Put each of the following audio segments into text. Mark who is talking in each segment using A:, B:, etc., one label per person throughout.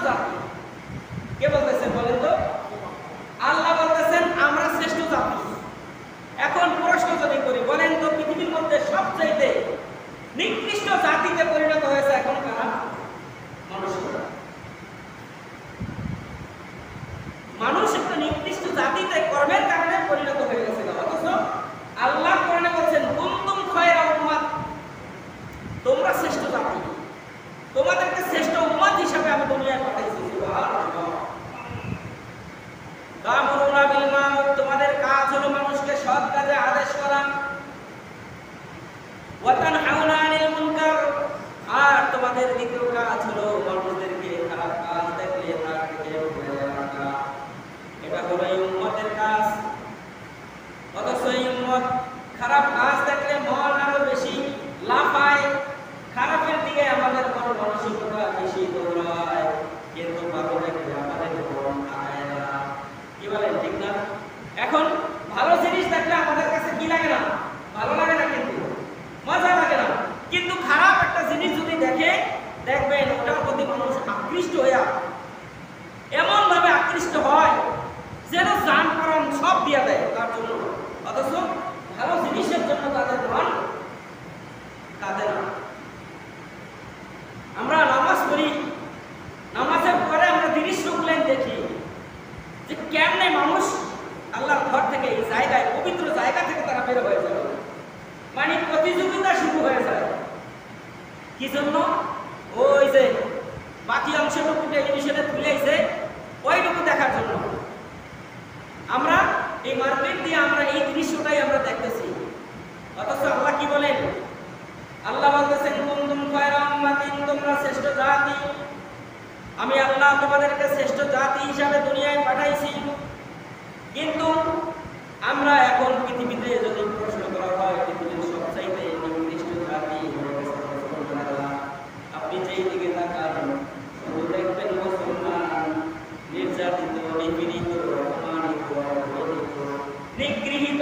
A: জাতি। কে বলতেছেন বলেন তো? আল্লাহ বলতেছেন আমরা শ্রেষ্ঠ জাতি। এখন প্রশ্ন যদি করি, বলেন তো পৃথিবীর মধ্যে সবচেয়ে নিকৃষ্ট জাতিতে পরিণত হয়েছে এখন কারা? মানুষরা। মানুষ একটা নিকৃষ্ট জাতিতে কর্মের কারণে পরিণত হয়ে গেছে। অথচ আল্লাহ কোরআনে বলছেন কুনতুম খায়রা উম্মাত, তোমরা শ্রেষ্ঠ জাতি, তোমাদেরকে শ্রেষ্ঠ উম্মত হিসেবে আমি দুনিয়ায় পাঠাইছি। সুবহানাল্লাহ। তা'মুরুনা বিল মা'রুফ, তোমাদের কাজ হলো মানুষকে সৎ কাজে আদেশ করা। ওয়া তানহাউনা আনিল মুনকার, আর তোমাদের দ্বিতীয় কাজ হলো মানুষদেরকে খারাপ কাজ দেখলে তার থেকে ফিরিয়ে রাখা। এটা হলো এই উম্মতের কাজ। অথচ এই উম্মত খারাপ কাজ দেখলে মন আরো বেশি লাফায়, খারাপের দিকে আমাদের মন মানসিকতা বেশি দৌড়ায়, কিন্তু ভালো দেখলে আমাদের মন আগায় না। কি বলেন ঠিক না? এখন ভালো জিনিস দেখলে আমাদের কাছে কি লাগে না? ভালো লাগে না, কিন্তু মজা লাগে না। কিন্তু খারাপ একটা জিনিস যদি দেখে, দেখবেন ওটার প্রতি মানুষ আকৃষ্ট হয়ে এমন ভাবে আকৃষ্ট হয় যেন জান প্রাণ সব দিয়ে দেয় তার জন্য। অথচ ভালো জিনিসের জন্য তাদের মন কাঁদে না। আমরা নামাজ পড়ি, নামাজের পরে আমরা 30 লাইন দেখি যে কেমনে মানুষ আল্লাহর ঘর থেকে, এই জায়গায়, পবিত্র জায়গা থেকে তারা বের হয়ে যায়। মানে প্রতিযোগিতা শুরু হয়ে যায়। কি জন্য? ওই যে বাকি অংশটুকু টেলিভিশনে তুলেছে, ওইটুকু দেখার জন্য। আমরা এই মার্কেট দিয়ে আমরা এই দৃশ্যটাই আমরা দেখতেছি। অথচ আল্লাহ কি বলেন? আল্লাহ বলতেছেন কুনতুম খায়রা উম্মাতিন, তোমরা শ্রেষ্ঠ জাতি, আমি আল্লাহ তোমাদেরকে শ্রেষ্ঠ জাতি হিসাবে দুনিয়ায় পাঠাইছি। কিন্তু আমরা এখন পৃথিবীতে যদি প্রশ্ন করা হয় পৃথিবীর সবচাইতে নিকৃষ্ট জাতি হয়ে গেছে মুসলমানরা, আপনি যেই দিকে তাকান শুধু দেখবেন মুসলমান নির্যাতিত, নিপীড়িত, অপমানিত, অবহেলিত, নিগৃহীত,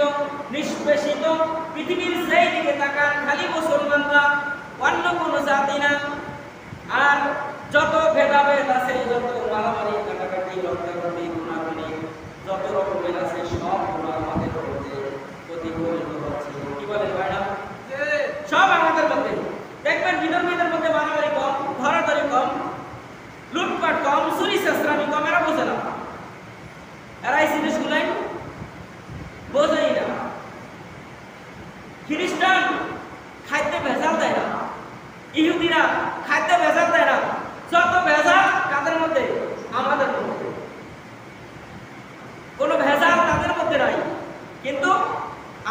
A: নিষ্পেষিত। পৃথিবীর যেই দিকে তাকান খালি মুসলমানরা, অন্য কোনো জাতি না। আর যত ভেদাভেদ আছে, যত মারামারি, কাটাকাটি, রক্তারক্তি, গুণাগুণি, যত রকমের আছে, সবগুলো আমাদের মধ্যে প্রতিফলিত হচ্ছে। কি বলেন ভাইরা? সব আমাদের মধ্যে। দেখবেন বিধর্মীদের মধ্যে মারামারি কম, ধরাধরি কম, লুটপাট কম, চুরি চেষ্টামি কম। এরা বোঝে না, এরা এই জিনিসগুলাই বোঝেই না। খ্রিস্টান খাদ্যে ভেজাল দেয় না, ইহুদিরা খাদ্যে ভেজাল দেয় না। যত ভেজাল কাদের মধ্যে? আমাদের মধ্যে। কোনো ভেজাল তাদের মধ্যে নাই, কিন্তু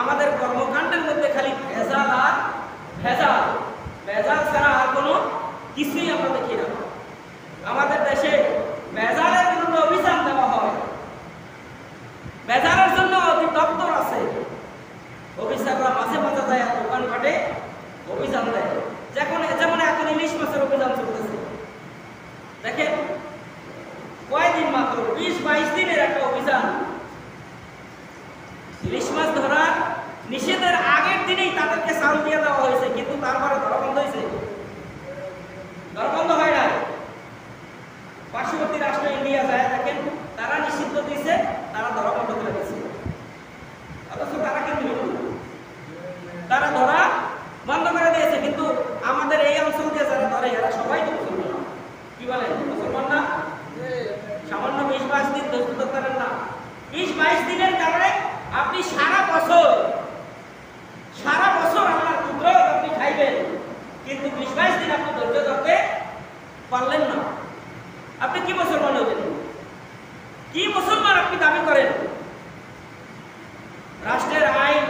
A: আমাদের কর্মকাণ্ডের মধ্যে খালি ভেজাল আর ভেজাল। ভেজাল ছাড়া আর কোনো কিছুই আমরা দেখি না। আমাদের দেশে ভেজালের বিরুদ্ধে অভিযান দেওয়া হয়, ভেজালের জন্য অধিদপ্তর আছে, অফিসাররা মাঝে মাঝে যায় দোকানপাটে অভিযান দেয়। যেমন এখন ইলিশ মাছের অভিযান চলতেছে। দেখেন কয়দিন মাত্র 20-22 দিনের একটা অভিযান। ইলিশ মাছ ধরার নিষেধের আগের দিনেই তাদেরকে চাল দিয়ে দেওয়া হয়েছে, কিন্তু তারপরে ধরা বন্ধ হয়েছে? ধরা বন্ধ হয় না। পার্শ্ববর্তী রাষ্ট্র ইন্ডিয়া যায়, দেখেন তারা নিষিদ্ধ দিয়েছে, তারা ধরা বন্ধ করে দিয়েছে। অথচ তারা কিন্তু তারা ধরা বন্ধ করে দিয়েছে, কিন্তু আমাদের এই অঞ্চল দিয়ে যারা ধরে এরা সবাই তো মুসলমান। কি বলেন? মুসলমান না? সামান্য 20-22 দিন ধৈর্য ধরেন না। 20-22 দিনের কারণে আপনি সারা বছর আপনার পুত্র আপনি খাইবেন, কিন্তু 20-22 দিন আপনি ধৈর্য ধরতে পারলেন না। আপনি কি মুসলমান হবেন? কি মুসলমান আপনি দাবি করেন? রাষ্ট্রের আইন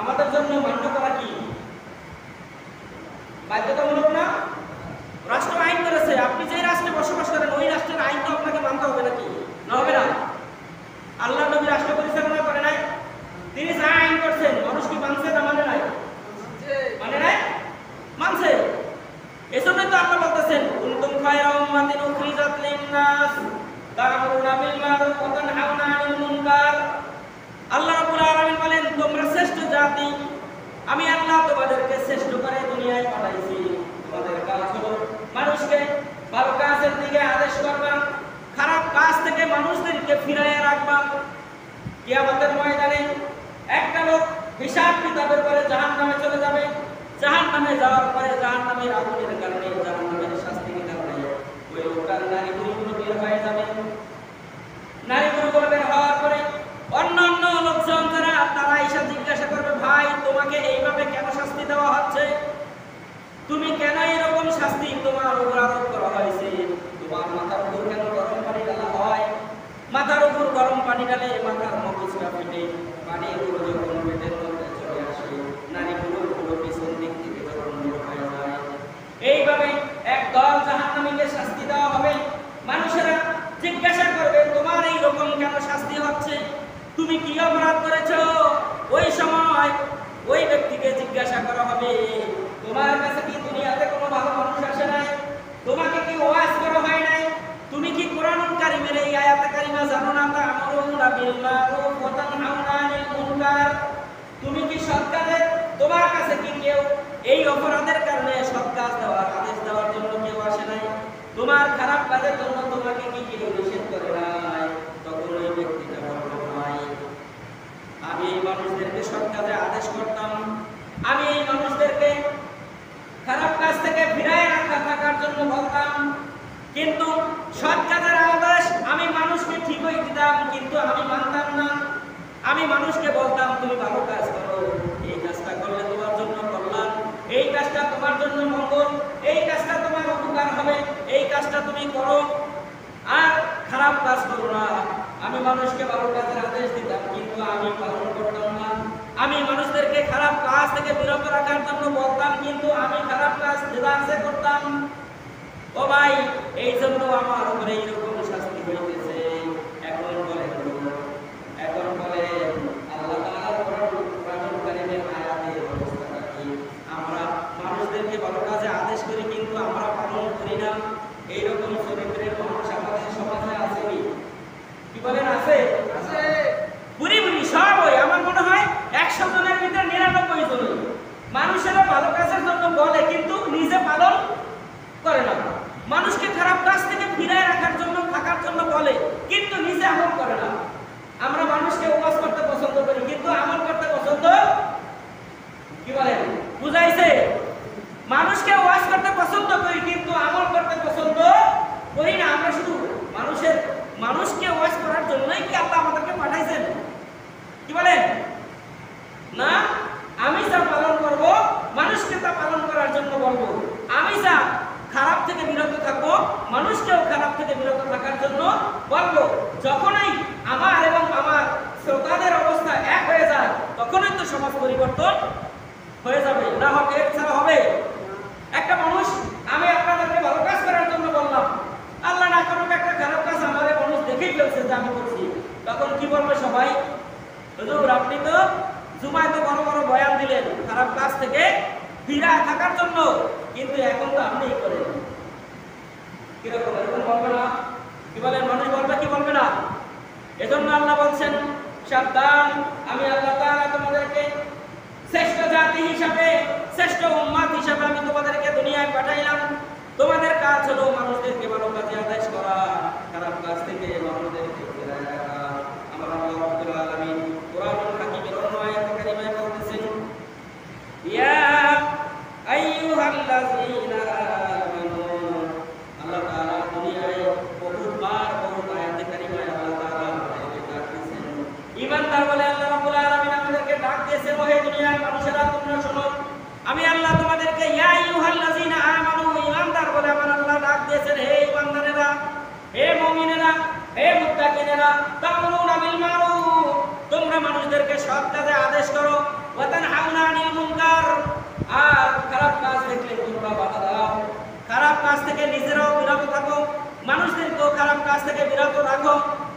A: আমাদের জন্য মান্য করা কি বাধ্যতামূলক না? রাষ্ট্র আইন করেছে, আপনি যে রাষ্ট্রে বসবাস করেন ওই রাষ্ট্রের আইন তো আপনাকে মানতে হবে নাকি? না, হবে না। আল্লাহ নবী রাষ্ট্র পরিচালনা করে নাই, তিনি যা আইন করছেন মানুষ কি মানছে না মানে নাই? মানে নাই, মানছে। এজন্যই তো আল্লাহ বলতেছেন কুনতুম খায়রা উম্মাতিন উখরিজাত লিন-নাস তা'মুরুনা বিল মা'রুফ ওয়া তানহাউনা আনিল মুনকার। আল্লাহ রাব্বুল আলামিন বলেন তোমরা শ্রেষ্ঠ জাতি, আমি আল্লাহ তোমাদেরকে শ্রেষ্ঠ করে দুনিয়ায় পাঠাইছি। তোমাদের কাজ হলো মানুষকে ভালো কাজের দিকে আদেশ আদেশ করবা, খারাপ কাজ থেকে মানুষদেরকে ফিরাইয়া রাখবা। কিয়ামতের ময়দানে একটা লোক হিসাব কিতাবের পরে জাহান্নামে চলে যাবে। জাহান্নামে যাওয়ার পরে জাহান্নামের আগুনের কারণে, জাহান্নামের শাস্তির কারণে ওই লোকটার নারীগুলো বের হয়ে যাবে। নারীগুলো বের হওয়ার পরে অন্যান্য লোকজন যারা তারা এসে জিজ্ঞাসা করবে, ভাই তোমাকে এইভাবে কেন শাস্তি দেওয়া হচ্ছে? তুমি কেন এরকম শাস্তি তোমার উপর আরোপ করা হয়েছে? তোমার মাথার উপর কেন গরম পানি ঢালা হয়? মাথার উপর গরম পানি ঢালে মাথার মগজটা ফেটে পানিগুলো যখন পেটের মধ্যে চলে আসে, নারীগুলোর পুরো পিছন দিক থেকে যখন বের হয়ে যায়, এইভাবে একদল জাহান্নামীকে শাস্তি দেওয়া হবে। মানুষেরা জিজ্ঞাসা করবে, তোমার এই রকম কেন শাস্তি হচ্ছে? তুমি কি অপরাধ করেছো? ওই সময় ওই ব্যক্তিকে জিজ্ঞাসা করা হবে, তোমার কাছে কি দুনিয়াতে কোনো ভালো মানুষ আসে নাই? তোমাকে কি ওয়াজ করা হয় নাই? তুমি কি কোরআনুল কারীমের এই আয়াতে কারিমা জানো না? তা'মুরুনা বিল মা'রুফ ওয়া তানহাউনা আনিল মুনকার। তুমি কি সৎ কাজে, তোমার কাছে কি কেউ এই অপরাধের কারণে সৎ কাজ দেওয়ার আদেশ দেওয়ার জন্য কেউ আসে নাই? তোমার খারাপ কাজের জন্য তোমাকে কি কেউ নিষেধ করে নাই? তখন ওই ব্যক্তিটা বলবে, ভাই আমি এই মানুষদেরকে সৎ কাজে আদেশ করতাম, আমি এই মানুষদেরকে খারাপ কাজ থেকে ফিরায় থাকার জন্য বলতাম, কিন্তু সৎ কাজের আদেশ আমি মানুষকে ঠিকই দিতাম, কিন্তু আমি মানতাম না। আমি মানুষকে বলতাম তুমি ভালো কাজ করো, এই কাজটা করলে তোমার জন্য কল্যাণ, এই কাজটা তোমার জন্য মঙ্গল, এই কাজটা তোমার উপকার হবে, এই কাজটা তুমি করো, আর খারাপ কাজ করো না। আমি মানুষকে ভালো কাজের আদেশ দিতাম, কিন্তু আমি পালন করতাম না। আমি মানুষদেরকে খারাপ কাজ থেকে বিরত রাখার জন্য বলতাম, কিন্তু আমি খারাপ কাজ নিরাশে করতাম। ও ভাই, এই জন্য আমার উপরে এইরকম শাস্তি হইতেছে। এখন বলে আল্লাহ তাআলার কোরআনুল কারীমের আয়াতের অবস্থাটা কি? আমরা মানুষদেরকে ভালো কাজে আদেশ করি, কিন্তু আমরা পালন করি না। এইরকম চরিত্রের মানুষ আমাদের সমাজে আছে কি বলেন? আছে আছে বুড়ি বুড়ি সব। ওই আমার মনে হয় 100 জনের ভিতরে 99 জন মানুষেরা ভালো কাজের জন্য বলে, কিন্তু নিজে পালন করে না। মানুষকে খারাপ কাজ থেকে ফিরায় রাখার জন্য, থাকার জন্য বলে, কিন্তু নিজে আমল করে না। আমরা মানুষকে ওয়াজ করতে পছন্দ করি, কিন্তু আমল করতে পছন্দ কি বলেন? বুঝাইছে? মানুষকে ওয়াজ করতে পছন্দ করি, কিন্তু আমল করতে পছন্দ করি না। আমরা শুধু মানুষকে ওয়াজ করার জন্যই কি আল্লাহ আমাদেরকে পাঠাইছেন? কি বলেন? না, আমি যা পালন করব মানুষকে তা পালন করার জন্য বলবো। আমি যা খারাপ থেকে বিরত থাকবো মানুষকেও খারাপ থেকে বিরত থাকার জন্য বলবো। যখনই আমার এবং আমার শ্রোতাদের অবস্থা এক হয়ে যায়, তখনই তো সমাজ পরিবর্তন হয়ে যাবে। না হবে, এর ছাড়া হবে? একটা মানুষ, আমি আপনাদেরকে ভালো কাজ করার জন্য বললাম, আল্লাহ না করুক একটা খারাপ কাজ আমার মানুষ দেখেই ফেলছে যে আমি করছি, তখন কি বলবে সবাই? হুজুর আপনি তো জুমায় তো বড় বড় বয়ান দিলেন খারাপ কাজ থেকে ফিরা থাকার জন্য, কিন্তু এখন তো আপনিই করেন। কিরকম এরকম বলবে না? কি বলেন? মানুষ বলবে কি বলবে না? এজন্য আল্লাহ বলছেন, সাবধান, আমি আল্লাহ তাআলা তোমাদেরকে শ্রেষ্ঠ জাতি হিসাবে, শ্রেষ্ঠ উম্মত হিসাবে আমি তোমাদেরকে দুনিয়ায় পাঠাইলাম। তোমাদের কাজ হলো মানুষদেরকে ভালো কাজে আদেশ করা, খারাপ কাজ থেকে মানুষদেরকে ফিরায় রাখা। আমার আল্লাহ রাব্বুল আলামিন কোরআনুল হাকীমের অন্য আয়াতে কারিমায় বলতেছেন, ইয়া আইয়ুহাল্লাযীনা আমানু। আল্লাহ তাআলা দুনিয়ায় বহুবার বহু আয়াতে কারিমায় আল্লাহ তাআলা আমাদেরকে ডাক দিয়েছেন। ঈমানদার বলে আল্লাহ রাব্বুল আলামিন আমাদেরকে ডাক দিয়েছেন, ওহে দুনিয়ার মানুষেরা তোমরা শোনো, আমি আল্লাহ তোমাদেরকে ইয়া আইয়ুহাল্লাযীনা আমানু, ঈমানদার বলে আমার আল্লাহ ডাক দিয়েছেন, হে ঈমানদারেরা, হে মুমিনেরা, হে মুত্তাকিনেরা, তা'মুরুনা বিল মা'রুফ, তোমরা মানুষদেরকে সৎ কাজে আদেশ করো, ওয়া তানহাউনা আনিল মুনকার, আর খারাপ কাজ দেখলে তোমরা বাধা দাও। খারাপ কাজ থেকে নিজেরাও বিরত থাকো, মানুষদেরকেও খারাপ কাজ থেকে বিরত রাখো।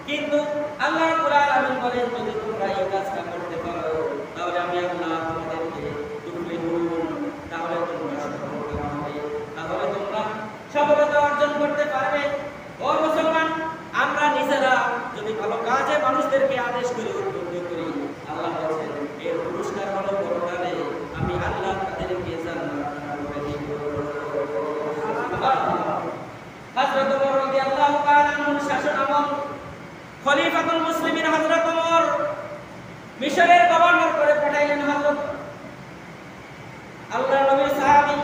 A: কিন্তু আল্লাহ রাব্বুল আলামিন বলেন, যদি তোমরা এই কাজটা করতে পারো তাহলে আমি আল্লাহ তোমাদেরকে তুফলিহুন, তাহলে তোমরা সফলতা পাবে, তাহলে তোমরা সফলতা অর্জন করতে পারবে। ও মুসলমান, আমরা নিজেরা যদি ভালো কাজে মানুষদেরকে আদেশ করি, উদ্বুদ্ধ করি, আল্লাহ বলেন এর পুরস্কার হলো পরকালে আমি আল্লাহ তাদেরকে জান্নাত দান করে দেব। হযরত ওমর রাদিয়াল্লাহু খলিফাতুল মুসলিমিন হযরত ওমর মিশরের গভর্নর করে পাঠাইলেন হযরত আল্লাহর নবীর সাহাবী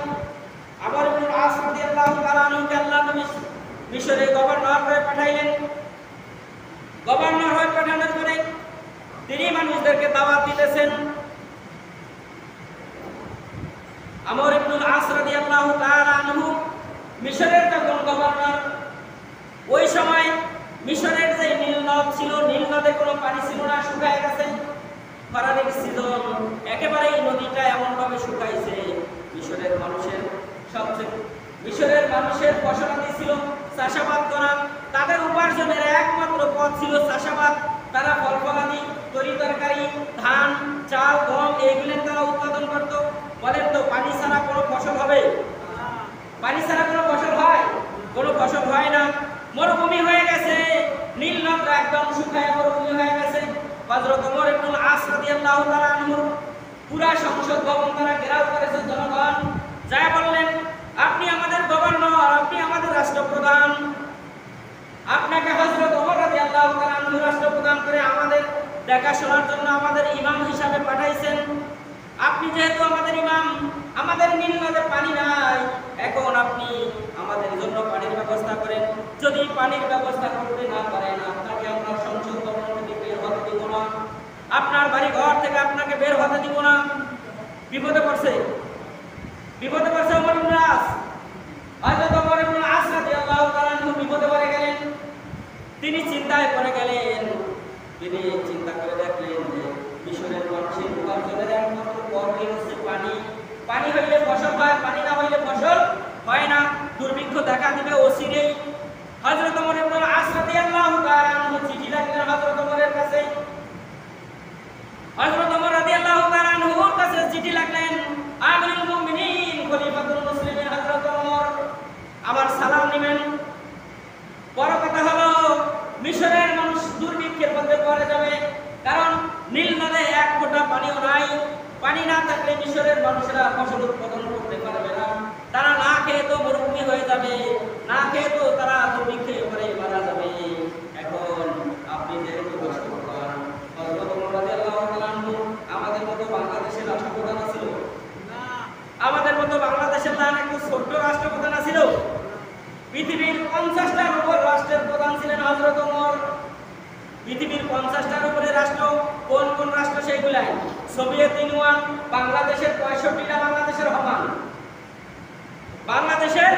A: আমর ইবনে আস রাদিয়াল্লাহু তাআলা আনহুকে আল্লাহর নবী মিশরের গভর্নর করে পাঠাইলেন। গভর্নর হয়ে পাঠানোর পরে তিনি মানুষদেরকে দাওয়াত দিতেছেন। আমর ইবনে আস রাদিয়াল্লাহু তাআলা আনহু মিশরের যখন গভর্নর, ওই সময় মিশরের যে নীল নদ ছিল, নীল নদে কোনো পানি ছিল না, শুকায় গেছে। খরার সিজন, একেবারে এই নদীটা এমন ভাবে শুকাইছে, মিশরের মানুষের ফসলাদি ছিল চাষাবাদ করা। তাদের উপার্জনের একমাত্র পথ ছিল চাষাবাদ। তারা ফল ফলাদি, তরি তরকারি, ধান, চাল, গম এইগুলো তারা উৎপাদন করত। বলেন তো পানি ছাড়া কোনো ফসল হবে? পানি ছাড়া কোনো ফসল হয়? কোনো ফসল হয় না। মরুভূমি হয়ে গেছে, নীল নদটা একদম শুকায় মরুভূমি হয়ে গেছে। হযরত ওমর ইবনে আস রাদিয়াল্লাহু তাআলা আনহু পুরা সংসদ ভবন তারা ঘেরাও করেছে জনগণ। যারা বললেন, আপনি আমাদের গভর্নর, আপনি আমাদের রাষ্ট্রপ্রধান, আপনাকে হযরত ওমর রাদিয়াল্লাহু তাআলা আনহু রাষ্ট্রপ্রধান করে আমাদের দেখাশোনার জন্য আমাদের ইমাম হিসাবে পাঠাইছেন। আপনি যেহেতু আমাদের ইমাম, আমাদের নীল নদে পানি নাই, এখন আপনি আমাদের জন্য পানির ব্যবস্থা করেন। যদি পানির ব্যবস্থা করতে না পারেন, আপনাকে আমরা সংসদ ভবন থেকে বের হতে দিব না, আপনার বাড়ি ঘর থেকে আপনাকে বের হতে দিব না। বিপদে পড়ছে ওমর ইবনে আস। হযরত ওমর ইবনে আস রাদিয়াল্লাহু তাআলা আনহু বিপদে পড়ে গেলেন। তিনি চিন্তায় পড়ে গেলেন। তিনি চিন্তা করে দেখলেন যে মিশরের মানুষের উপার্জনের একমাত্র পথ হচ্ছে পানি। পানি হইলে ফসল হয়, পানি না হইলে ফসল হয় না। দুর্ভিক্ষ দেখা দিবে অচিরেই। হযরত ওমর ইবনে আস রাদিয়াল্লাহু তাআলা আনহু চিঠি লিখলেন হযরত ওমরের কাছে। হযরত ওমর রাদিয়াল্লাহু তাআলা আনহুর কাছে চিঠি লিখলেন, আমিরুল মুমিনিন খলিফাতুল মুসলিমিন হযরত ওমর, আমার সালাম নেবেন। বড় কথা হলো মিশরের মানুষ দুর্ভিক্ষের মধ্যে পড়ে যাবে, কারণ নীল নদে এক ফোঁটা পানিও নাই। পানি না থাকলে মিশরের মানুষেরা ফসল উৎপাদন করতে পারবে না। তারা না খেয়ে তো মরুভূমি হয়ে যাবে, না খেয়ে তো তারা দুর্ভিক্ষে পড়ে মারা যাবে। এখন আপনি যেহেতু রাষ্ট্রপ্রধান, হযরত ওমর রাদিয়াল্লাহু তাআলা আনহু আমাদের মতো বাংলাদেশের রাষ্ট্রপ্রধান ছিল না, আমাদের মতো বাংলাদেশের না একটু ছোট্ট রাষ্ট্রপ্রধান ছিল। পৃথিবীর 50টার উপর রাষ্ট্রের প্রধান ছিলেন হযরত ওমর। পৃথিবীর 50টার উপরে রাষ্ট্র কোন কোন রাষ্ট্র সেইগুলাই? সোভিয়েত ইউনিয়ন, বাংলাদেশের 65টা বাংলাদেশের সমান। বাংলাদেশের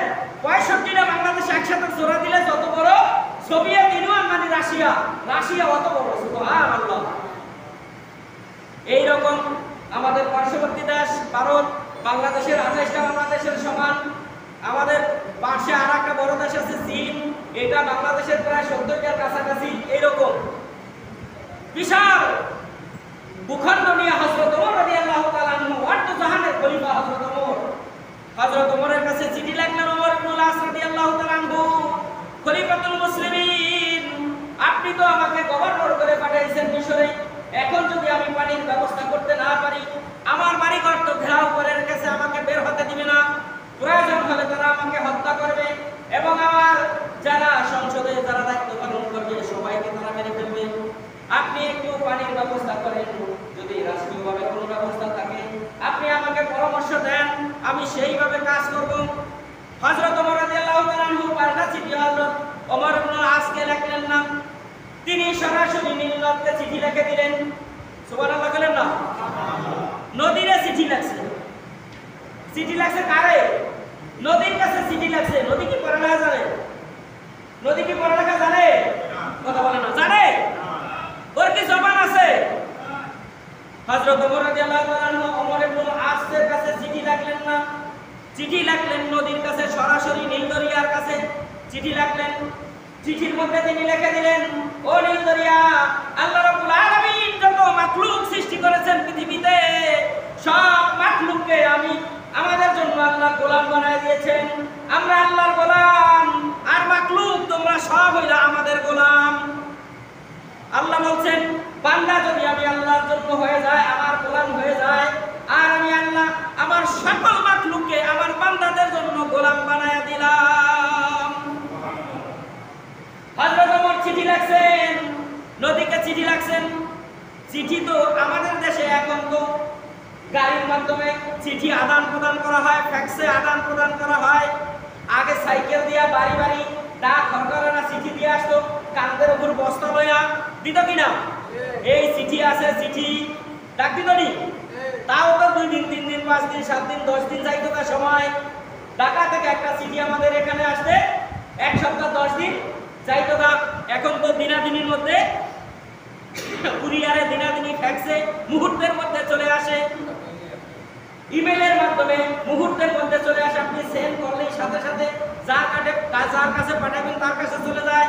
A: 65টা বাংলাদেশ একসাথে জোড়া দিলে যত বড় সোভিয়েত ইউনিয়ন মানে রাশিয়া অত বড়। সুবহানাল্লাহ। এই রকম আমাদের পার্শ্ববর্তী দেশ ভারত, বাংলাদেশের 28টা বাংলাদেশের সমান। আমাদের পাশে আরেকটা বড় দেশ আছে চীন, এটা বাংলাদেশের প্রায় 70টার কাছাকাছি। এইরকম বিশাল ভূখণ্ড নিয়ে হযরত ওমর রাদিয়াল্লাহু তাআলা আনহু অর্ধ জাহানের খলিফা হযরত ওমরের কাছে চিঠি লিখলেন। ওমর ইবনে আস রাদিয়াল্লাহু তাআলা আনহু, খলিফাতুল মুসলিমিন, আপনি তো আমাকে গভর্নর করে পাঠিয়েছেন মিশরে। এখন যদি আমি পানির ব্যবস্থা করতে না পারি, আমার বাড়ি ঘর তো ঘেরাও করে রেখেছে, আমাকে বের হতে দিবে না। প্রয়োজন হলে তারা আমাকে হত্যা করবে এবং আমার যারা সংসদে যারা দায়িত্ব পালন করবে সবাইকে তারা মেরে ফেলবে। আপনি একটু পানির ব্যবস্থা করেন, যদি রাষ্ট্রীয়ভাবে কোনো ব্যবস্থা থাকে আপনি আমাকে পরামর্শ দেন, আমি সেইভাবে কাজ করব। হযরত ওমর রাদিয়াল্লাহু তাআলা আনহু পাল্টা চিঠি হযরত ওমর ইবনে আসকে লিখলেন না, তিনি সরাসরি নীল নদকে চিঠি লিখে দিলেন। সুবহানাল্লাহ বলেন না? নদীরে চিঠি লিখছে। চিঠি লাগছে কারে? নদীর কাছে চিঠি লাগছে। নদী কি পড়ালেখা জানে? নদী কি পড়ালেখা জানে? কথা বলে না, জানে? ওর কি জবান আছে? হযরত ওমর রাদিয়াল্লাহু তাআলা আনহু ওমর ইবনে আসের কাছে চিঠি লিখলেন না, চিঠি লিখলেন নদীর কাছে, সরাসরি নীল দরিয়ার কাছে চিঠি লিখলেন। চিঠির মধ্যে তিনি লিখে দিলেন, ও নীল দরিয়া, আল্লাহ রাব্বুল আলামিন যত মাখলুক সৃষ্টি করেছেন পৃথিবীতে, সব মাখলুককে আমাদের জন্য আল্লাহ গোলাম বানায় দিয়েছেন। আমরা আল্লাহর গোলাম, আর মাখলুক তোমরা সব হইলা আমাদের গোলাম। আল্লাহ বলছেন, বান্দা যদি আমি আল্লাহর জন্য হয়ে যায়, আমার গোলাম হয়ে যায়, আর আমি আল্লাহ আমার সকল মাখলুককে আমার বান্দাদের জন্য গোলাম বানায় দিলাম। হযরত ওমর চিঠি লিখছেন, চিঠি আদান প্রদান করা হয়, ফ্যাক্সে আদান প্রদান করা হয়। আগে সাইকেল দিয়া বাড়ি বাড়ি ডাক সরকারেরা চিঠি দিয়ে আসতো, কাঁধের উপর বস্তা লইয়া দিত কিনা? এই চিঠি আছে, চিঠি ডাক দিত নি? তাও তো 2 দিন 3 দিন 5 দিন 7 দিন 10 দিন যাইতো তার সময়। ঢাকা থেকে একটা চিঠি আমাদের এখানে আসতে 1 সপ্তাহ 10 দিন যাইতো না। এখন তো দিনাদিনের মধ্যে কুরিয়ারে, দিনাদিনি ফ্যাক্সে মুহূর্তের মধ্যে চলে আসে, ইমেলের মাধ্যমে মুহূর্তের মধ্যে চলে আসে। আপনি সেন্ড করলেই সাথে সাথে যার কাছে পাঠাবেন তার কাছে চলে যায়।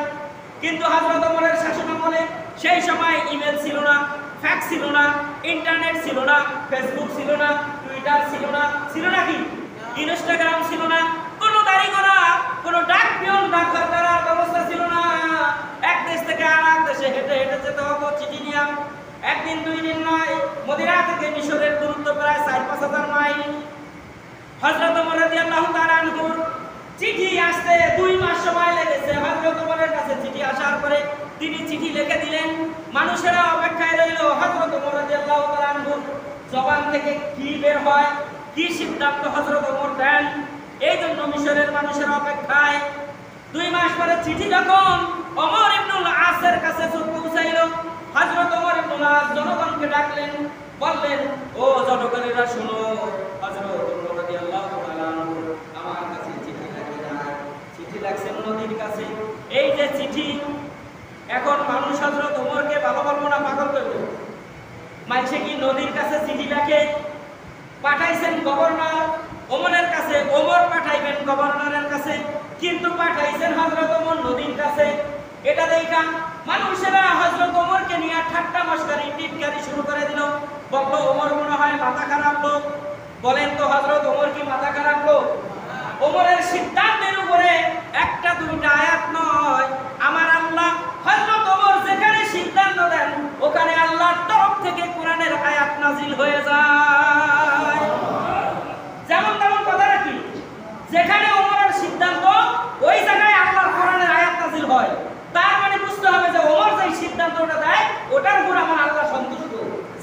A: কিন্তু হযরত ওমরের শাসনামলে সেই সময় ইমেল ছিল না, ফ্যাক্স ছিল না, ইন্টারনেট ছিল না, ফেসবুক ছিল না, টুইটার ছিল না, ছিল নাকি? ইনস্টাগ্রাম ছিল না, কোনো গাড়ি করা, কোনো ডাক পিয়ন ডাক করার ব্যবস্থা ছিল না। এক দেশ থেকে আরেক দেশে হেঁটে হেঁটে যেতে হতো চিঠি নিয়ে। একদিন 2 দিন নয়, মদিনা থেকে মিশরের দূরত্ব প্রায় 4-5 হাজার মাইল। হযরত ওমর রাদিয়াল্লাহু তাআলা আনহুর চিঠি আসতে 2 মাস সময় লেগেছে। হযরত ওমরের কাছে চিঠি আসার পরে তিনি চিঠি লিখে দিলেন, মানুষেরা অপেক্ষায় রইল হযরত ওমর রাদিয়াল্লাহু তাআলা আনহুর জবান থেকে কি বের হয়, কি সিদ্ধান্ত হযরত ওমর দেন। এই জন্য মিশরের মানুষের অপেক্ষায়। 2 মাস পরে চিঠি যখন ওমর ইবনুল আসের কাছে পৌঁছাইল, হযরত ওমর ইবনুল আস জনগণকে ডাকলেন, বললেন, ও জনগণেরা শুনো, হযরত ওমর রাদিয়াল্লাহু তাআলা আনহু আমার কাছে চিঠি লিখে যায়। চিঠি লিখছেন নদীর কাছে। এই যে চিঠি, এখন মানুষ হযরত ওমরকে ভালো বলবো না পাগল করবে। মানুষে কি নদীর কাছে চিঠি লিখে? পাঠাইছেন গভর্নর ওমরের কাছে, ওমর পাঠাইবেন গভর্নরের কাছে, কিন্তু পাঠাইছেন হযরত ওমর নদীর কাছে। এটা দেখা মানুষেরা হযরত ওমরকে নিয়ে ঠাট্টা মশকরি টিটকারি শুরু করে দিল। বলল, ওমর মনে হয় মাথা খারাপ লোক। বলেন তো হযরত ওমর কি মাথা খারাপ লোক? ওমরের সিদ্ধান্তের উপরে 1-2টা আয়াত নয়, আমার আল্লাহ হযরত ওমর যেখানে সিদ্ধান্ত দেন ওখানে আল্লাহর তরফ থেকে কোরআনের আয়াত নাজিল হয়ে যায়। যেমন তেমন কথা নাকি? যেখানে ওমরের সিদ্ধান্ত ওই জায়গায় আল্লাহর কোরআনের আয়াত নাজিল হয়। তার মানে বুঝতে হবে যে ওমর যে সিদ্ধান্তটা দেয় ওটার উপর আমার আল্লাহ সন্তুষ্ট,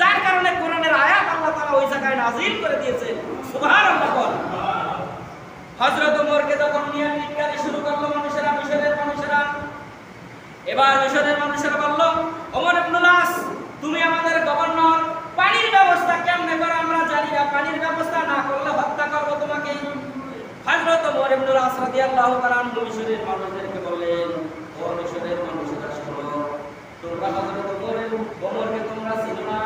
A: যার কারণে কোরআনের আয়াত আল্লাহ তাআলা ওই জায়গায় নাজিল করে দিয়েছেন। সুবহানাল্লাহ। হযরত ওমরকে যখন নিয়ে টিটকারি শুরু করলো মানুষেরা, মিশরের মানুষেরা, এবার মিশরের মানুষেরা বলল, ওমর ইবনুল আস, তুমি আমাদের গভর্নর, পানির ব্যবস্থা কেমনে করো আমরা জানি না, পানির ব্যবস্থা না করলে হত্যা করব তোমাকে। হযরত ওমর ইবনুল আস রাদিয়াল্লাহু তাআলা আনহু মিশরের মানুষদেরকে বললেন, ও মিশরের মানুষেরা শোনো, তোমরা হযরত ওমরকে তোমরা চিনো না,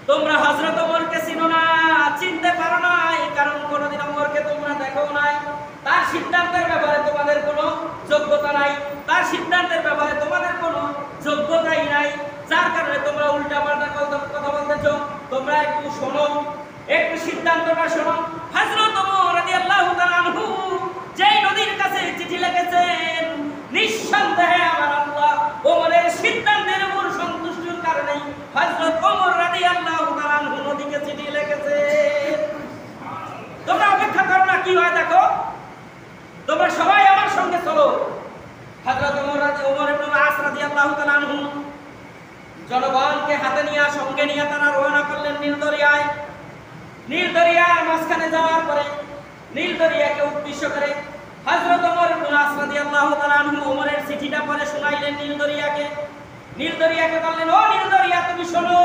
A: তোমরা হযরত ওমরকে চিনো না, চিনতে পারো না, এই কারণ কোনদিন ওমরকে তোমরা দেখো নাই। তার সিদ্ধান্তের ব্যাপারে তোমাদের কোনো যোগ্যতা নাই, তার সিদ্ধান্তের ব্যাপারে তোমাদের কোনো যোগ্যতাই নাই, যার কারণে তোমরা উল্টাপাল্টা কথা বলতেছো। তোমরা একটু শোনো, একটু সিদ্ধান্তটা শোনো। হযরত ওমর রাদিয়াল্লাহু তাআলা আনহু যেই নদীর কাছে চিঠি লিখেছেন, নিঃসন্দেহে আমার আল্লাহ ওমরের সিদ্ধান্তের উপর সন্তুষ্টির কারণে হযরত ওমর রাদিয়াল্লাহু তাআলা আনহু নদীকে চিঠি লিখেছেন। তোমরা অপেক্ষা করো না কি হয় দেখো, তোমরা সবাই আমার সঙ্গে চলো। হযরত ওমর ইবনুল আস রাদিয়াল্লাহু তাআলা আনহু জনগণকে হাতে নিয়ে সঙ্গে নিয়ে তারা রওনা করলেন নীল দরিয়ায়। নীল দরিয়ার মাঝখানে যাওয়ার পরে নীল দরিয়াকে উদ্দেশ্য করে হযরত ওমর ইবনুল আস রাদিয়াল্লাহু তাআলা আনহু ওমরের চিঠিটা পড়ে শোনাইলেন নীল দরিয়াকে। নীল দরিয়াকে বললেন, ও নীল দরিয়া তুমি শোনো,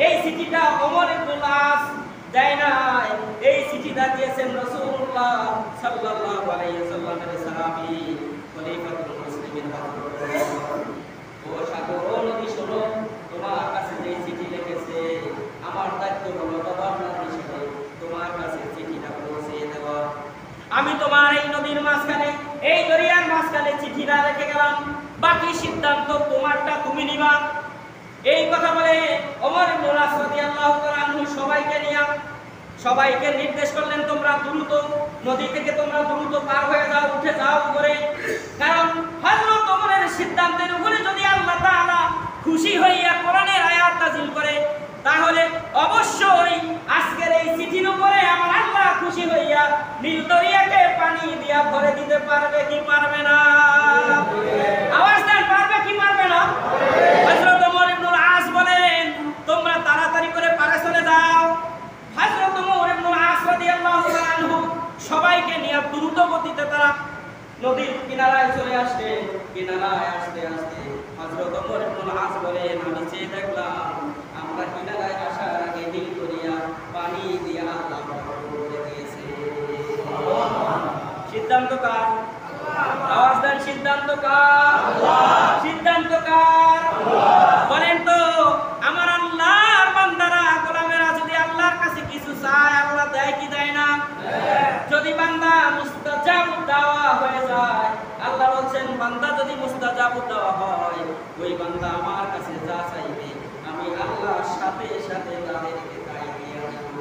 A: এই চিঠিটা ওমর ইবনুল আস দেয় নাই, এই চিঠিটা দিয়েছেন রাসূলুল্লাহ সাল্লাল্লাহু আলাইহি ওয়াসাল্লামের সাহাবী খলিফাতুল মুসলিমিন হযরত ওমর। ও সাগর, ও নদী শোনো, তোমার কাছে যে চিঠি লিখেছে আমার দায়িত্ব হলো গভর্নর হিসেবে তোমার কাছে চিঠিটা পৌঁছে দেওয়া। আমি তোমার এই নদীর মাঝখানে, এই দরিয়ার মাঝখানে চিঠিটা রেখে গেলাম, বাকি সিদ্ধান্ত তোমারটা তুমি নিবা। এই কথা বলে ওমর ইবনুল আস রাদিয়াল্লাহু তাআলা আনহু সবাইকে নির্দেশ করলেন, তোমরা দ্রুত নদী থেকে তোমরা দ্রুত পার হয়ে যাও, উঠে যাও করে। কারণ হযরত ওমরের সিদ্ধান্তের উপরে যদি আল্লাহ তাআলা খুশি হইয়া কোরআনের আয়াত নাযিল করে, তাহলে অবশ্যই আজকের এই চিঠির উপরে আমার আল্লাহ খুশি হইয়া নীল দরিয়াকে পানি দিয়া ভরে দিতে পারবে কি পারবে না? আওয়াজ দেন, পারবে কি পারবে না? হযরত ওমর ইবনুল আস বলেন, তোমরা তাড়াতাড়ি করে পারে চলে যাও। হযরত ওমর সবাইকে নিয়ে দ্রুত গতিতে তারা নদীর কিনারায় চলে আসে। কিনারায় আসতে আসতে হযরত ওমর ইবনুল আস বলেন, আমি চেয়ে দেখলাম আমরা কিনারায় আসার আগে দিল করিয়া পানি দিয়ে আল্লাহ করে দিয়েছে। সিদ্ধান্ত কার? আওয়াজ দেন, সিদ্ধান্ত কার? সিদ্ধান্ত কার? বলেন তো, আমার আল্লাহর বান্দারা গোলামেরা যদি আল্লাহর কাছে কিছু চায়, আল্লাহ দেয় কি দেয় না? যদি বান্দা মুস্তাজাব দাওয়া হয়ে যায়, আল্লাহ বলছেন বান্দা যদি মুস্তাজাব দাওয়া হয়, ওই বান্দা আমার কাছে যা চাইবে আমি আল্লাহর সাথে সাথে তাদেরকে তাই দিয়ে দেব।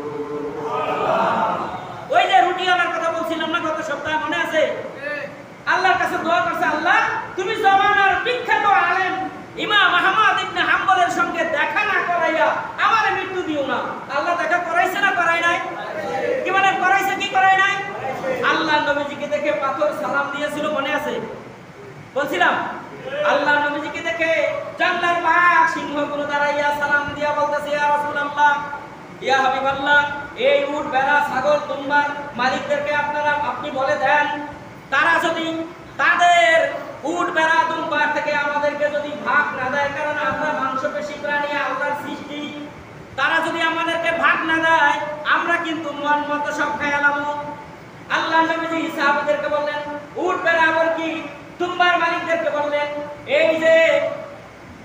A: ওই যে রুটিওয়ালার কথা বলছিলাম না গত সপ্তাহে, মনে আছে? আল্লাহর কাছে দোয়া করছে, আল্লাহ তুমি জমানার বিখ্যাত আলেম ইমাম আহমদ ইবনে হাম্বলের সঙ্গে দেখা না করাইয়া আমারে মৃত্যু দিও না। আল্লাহ দেখা করাইছে না করাই নাই? কি বলেন, করাইছে কি করাই নাই? আল্লাহ নবীজিকে দেখে পাথর সালাম দিয়েছিল, মনে আছে? বলছিলাম আল্লাহ নবীজিকে দেখে জান্নার বাঘ সিংহগুলো দাঁড়াইয়া সালাম দিয়া বলতেছে, ইয়া রাসূলুল্লাহ, ইয়া হাবিবাল্লাহ, এই উট ভেড়া ছাগল দুম্বার মালিকদেরকে আপনি বলে দেন, তারা যদি তাদের উট ভেড়া দুম্বার থেকে আমাদেরকে যদি ভাগ না দেয়, কারণ আমরা মাংসপেশী প্রাণী, আল্লাহর সৃষ্টি, তারা যদি আমাদেরকে ভাগ না দেয় আমরা কিন্তু মন মতো সব খাইলাম। আল্লাহ নবীজি সাহাবাদেরকে বললেন, উট ভেড়া বর্গী দুম্বার মালিকদেরকে বললেন, এই যে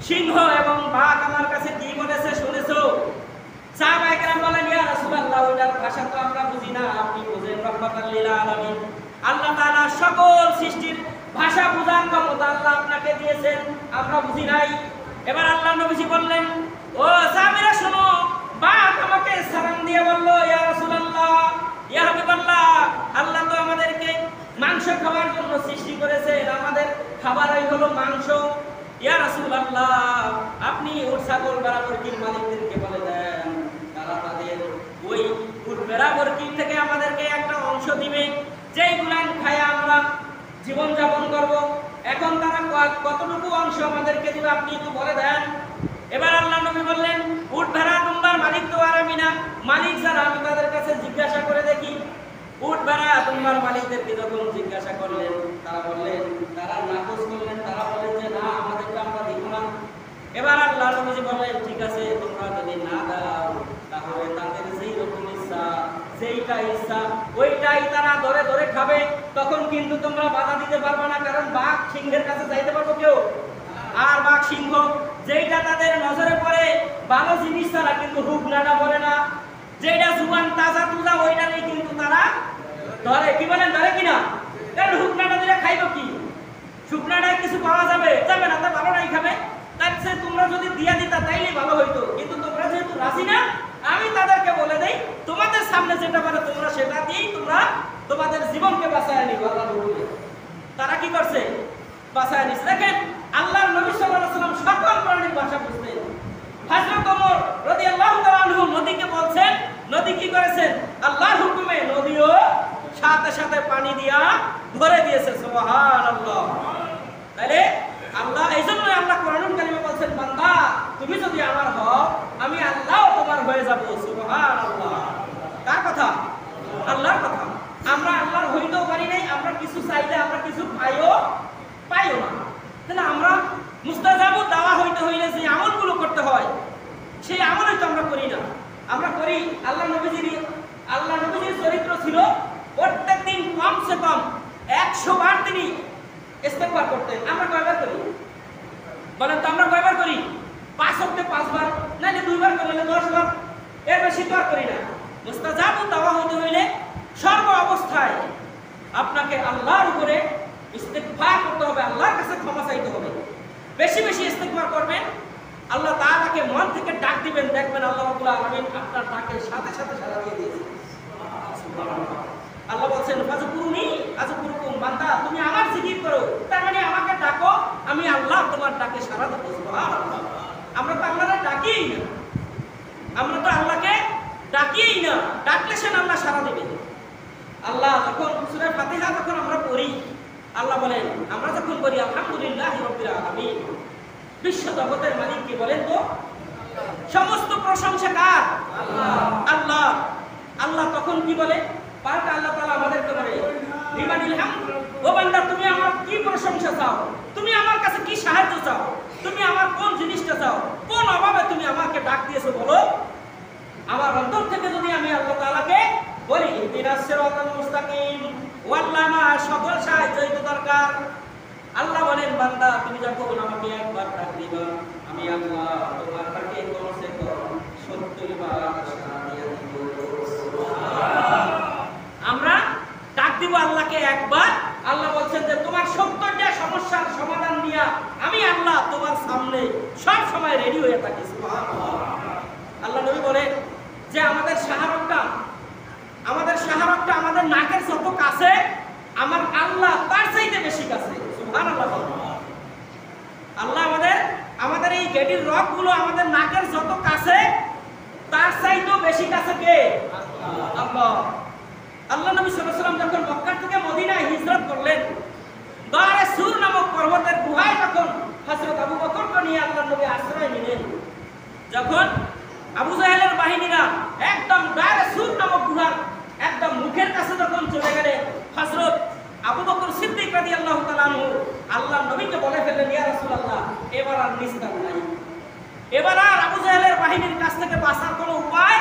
A: সিংহ এবং বাঘ আমার কাছে কি বলেছে শুনেছো? সাহাবায়ে কেরাম বলেন, ইয়া রাসূলুল্লাহ, ওটার ভাষা তো আমরা বুঝি না, আপনি বুঝেন। রহমাতাল লিল আলামিন, আল্লাহ তাআলা সকল সৃষ্টির ভাষা বোঝার ক্ষমতা আল্লাহ আপনাকে দিয়েছেন, আমরা বুঝি নাই। এবার আল্লাহ নবীজি বললেন, ও সাহাবীরা শোনো, বাঘ আমাকে সালাম দিয়ে বলল, ইয়া রাসূলুল্লাহ, ইয়া হাবিবাল্লাহ, আল্লাহ তো আমাদেরকে মাংস খাওয়ার জন্য সৃষ্টি করেছেন, আমাদের খাবারই হলো মাংস। ইয়া রাসূলুল্লাহ, আপনি উট ছাগল বরাবরকির মালিকদেরকে বলে দেন, তারা তাদের ওই উট বরাবরকির থেকে আমাদেরকে একটা অংশ দিবে, যেই গুলান খায় আমরা জীবন যাপন করব। এখন তারা কতটুকু অংশ আমাদেরকে দিবে আপনি একটু বলে দেন। এবার আল্লাহ নবী বললেন, উট ভেড়া দুম্বার মালিক তো আর আমি না, মালিক যারা আমি তাদের কাছে জিজ্ঞাসা করে দেখি। উট ভেড়া দুম্বার মালিকদেরকে যখন জিজ্ঞাসা করলেন, তারা বললেন, তারা নাকচ করলেন, তারা বললেন যে না, আমাদেরকে আমরা দিব না। এবার আল্লাহ নবী বললেন, ঠিক আছে, তোমরা যদি না দাও তাহলে তাদের যেই রকম ইচ্ছা, যেইটা ইচ্ছা ওইটাই তারা ধরে ধরে খাবে, তখন কিন্তু তোমরা বাধা দিতে পারবে না, কারণ বাঘ সিংহের কাছে যাইতে পারবো কেউ? আর বাঘ সিংহ যেইটা তাদের নজরে পড়ে ভালো জিনিস তারা কিন্তু হুকনাটা বলে না, যেটা জুবান তাজা তুজা ওইটাই কিন্তু তারা ধরে। কি বলেন, ধরে কিনা? কারণ হুকনাটা দিলে খাইব কি? শুকনাটায় কিছু পাওয়া যাবে যাবে না, তা ভালো নাই খাবে। তার চেয়ে তোমরা যদি দিয়া দিতা তাইলেই ভালো হইতো, কিন্তু তোমরা যেহেতু রাজি না, আমি তাদেরকে বলে দেই, তোমাদের সামনে যেটা পারে তোমরা সেটা দিয়েই তোমরা তোমাদের জীবনকে বাঁচায় নিবে। আল্লাহ বলে তারা কি করছে? বাঁচায় নিছে। দেখেন আল্লাহর নবী সাল্লাল্লাহু আলাইহি ওয়াসাল্লাম সকল প্রাণীর ভাষা বুঝতেন। হযরত ওমর রাদিয়াল্লাহু তাআলা আনহু নদীকে বলছেন, নদী কি করেছেন? আল্লাহর হুকুমে নদীও সাথে সাথে পানি দিয়া ভরে দিয়েছে। সুবহানাল্লাহ। তাহলে আল্লাহ, এইজন্য আল্লাহ কোরআনুল কারীমে বলছেন, বান্দা তুমি যদি আমার হও আমি আল্লাহও তোমার হয়ে যাব। সুবহানাল্লাহ। কার কথা? আল্লাহর কথা। আমরা আল্লাহর হইতেও পারি নাই, আমরা কিছু চাইলে আমরা কিছু পাইও না। তাহলে আমরা মুস্তাজাব দাওয়া হইতে হইলে যে আমলগুলো করতে হয় সেই আমলই তো আমরা করি না। আমরা করি, আল্লাহ নবীজির চরিত্র ছিল প্রত্যেকদিন কমসে কম 100 বার তিনি ইস্তেগফার করতেন। আমরা কয়বার করি বলেন তো? আমরা কয়বার করি? 5 ওয়াক্তে 5 বার, নাইলে 2 বার করলে 10 বার, এর বেশি তো আর করি না। মুস্তাজাব দাওয়া হইতে হইলে সর্ব অবস্থায় আপনাকে আল্লাহর উপরে ইস্তেগফার করতে হবে, আল্লাহর কাছে ক্ষমা চাইতে হবে। বেশি বেশি ইস্তেগফার করবেন, আল্লাহ তাআলাকে মন থেকে ডাক দিবেন, দেখবেন আল্লাহ রাব্বুল আলামিন আপনার ডাকের সাথে সাথে সাড়া দিয়ে দিয়েছে। সুবহানাল্লাহ। আল্লাহ বলেন, ফাযকুরুনি আযকুরুকুম, বান্দা তুমি আমার জিকির করো, তার মানে আমাকে ডাকো, আমি আল্লাহ তোমার ডাকে সাড়া দেব। সুবহানাল্লাহ। আমরা তো আল্লাহকে ডাকিই না, আমরা তো আল্লাহকে ডাকিই না, ডাকলে সে আল্লাহ সাড়া দেবে। আল্লাহ যখন সূরা ফাতিহা যখন আমরা পড়ি, আল্লাহ বলেন, আমরা যখন বলি আলহামদুলিল্লাহি রাব্বিল আলামিন, বিশ্ব জগতের মালিক কি বলেন তো? সমস্ত প্রশংসা কার? আল্লাহ। আল্লাহ তখন কি বলে? পাল্টা আল্লাহ তাআলা আমাদেরকে বলে লিমানিল হামদ, ও বান্দা তুমি আমার কি প্রশংসা চাও, তুমি আমার কাছে কি সাহায্য চাও, তুমি আমার কোন জিনিসটা চাও, কোন অভাবে তুমি আমাকে ডাক দিয়েছো বলো। আমার অন্তর থেকে যদি আমি আল্লাহ তাআলাকে বলি ইহদিনাস সিরাতাল মুস্তাকিম, ওয়াল্লাহ আমার সকল সাহায্যই তো দরকার। আল্লাহ বলেন বান্দা তুমি যখন আমাকে একবার ডাক দিবা আমি আল্লাহ তোমার ডাকে কমসে কম 70 বার সাড়া দিয়ে দিব। আমরা ডাক দিব আল্লাহকে একবার, আল্লাহ বলছেন যে তোমার 70টা সমস্যার সমাধান নিয়ে আমি আল্লাহ তোমার সামনে সব সময় রেডি হয়ে থাকি। সুবহানাল্লাহ। আল্লাহ নবী বলেন যে আমাদের শাহরগটা আমাদের নাকের যত কাছে আমার আল্লাহ তার চাইতে বেশি কাছে। সুবহানাল্লাহ। আল্লাহ আমাদের এই গেটির রকগুলো আমাদের নাকের যত কাছে তার চাইতেও বেশি কাছে কে? আল্লাহ। আল্লাহ নবী সাল্লাল্লাহু আলাইহি ওয়াসাল্লাম যখন মক্কা থেকে মদিনায় হিজরত করলেন, দারে সুর নামক পর্বতের গুহায় যখন হযরত আবু বকরকে নিয়ে আল্লাহ নবী আশ্রয় নিলেন, যখন আবু জাহেলের বাহিনীরা একদম দারে সুর নামক গুহার একদম মুখের কাছে যখন চলে গেলে হযরত আবু বকর সিদ্দিক রাদিয়াল্লাহু তাআলা আনহু আল্লাহ নবীকে বলে ফেললেন, ইয়া রাসূলুল্লাহ এবার আর নিস্তার নাই, এবার আর আবু জাহেলের বাহিনীর কাছ থেকে বাঁচার কোনো উপায়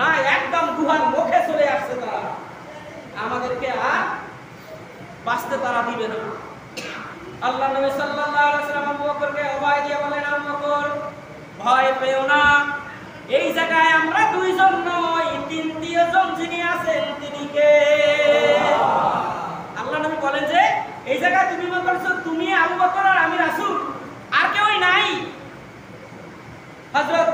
A: নাই, একদম গুহার মুখে চলে আসছে তারা, আমাদেরকে আর বাঁচতে তারা দিবে না। আল্লাহ নবী সাল্লাল্লাহু আলাইহি ওয়াসাল্লাম আবু বকরকে অভয় দিয়ে বলেন, আবু বকর ভয় পেও না, এই জায়গায় আমরা দুইজন নই, তৃতীয়জন যিনি আছেন তিনি কে? আল্লাহ নবী বলেন যে এই জায়গায় তুমি বলছো তুমি আবু বকর আর আমি রাসূল, আর কেউই নাই। হযরত